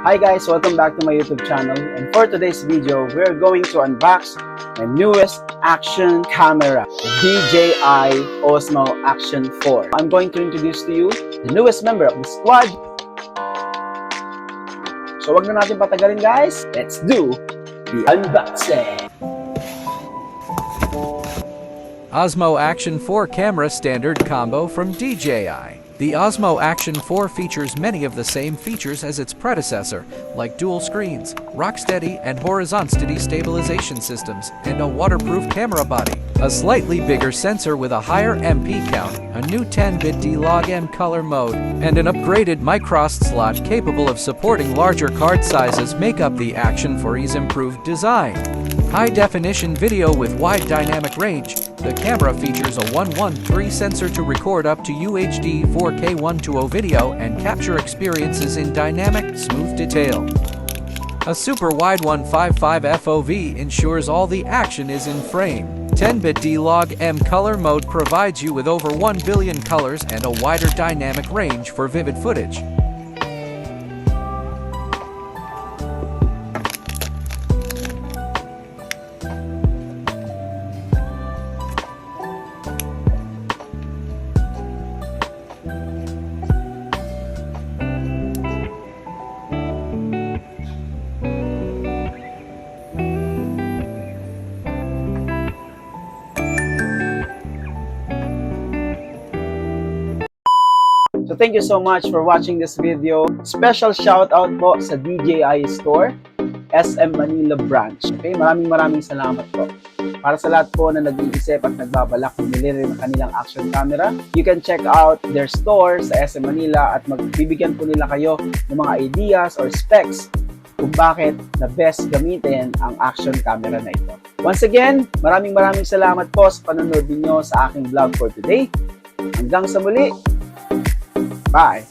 Hi guys, welcome back to my YouTube channel, and for today's video, we're going to unbox my newest action camera, the DJI Osmo Action 4. I'm going to introduce to you the newest member of the squad. So wag na natin patagalin guys, let's do the unboxing. Osmo Action 4 Camera Standard Combo from DJI. The Osmo Action 4 features many of the same features as its predecessor, like dual screens, RockSteady and HorizonSteady stabilization systems, and a waterproof camera body. A slightly bigger sensor with a higher MP count, a new 10-bit D-Log M color mode, and an upgraded microSD slot capable of supporting larger card sizes make up the Action 4's improved design. High-definition video with wide dynamic range. The camera features a 113 sensor to record up to UHD 4K 120 video and capture experiences in dynamic, smooth detail. A super wide 155 FOV ensures all the action is in frame. 10-bit D-Log M color mode provides you with over 1 billion colors and a wider dynamic range for vivid footage. So thank you so much for watching this video. Special shout out po sa DJI Store, SM Manila branch. Okay, maraming salamat po. Para sa lahat po na nag-iisip at nagbabalak bumili rin ng kanilang action camera, you can check out their store sa SM Manila at magbibigyan po nila kayo ng mga ideas or specs kung bakit the best gamitin ang action camera na ito. Once again, maraming salamat po sa panonood niyo sa aking vlog for today. Hanggang sa muli. Bye!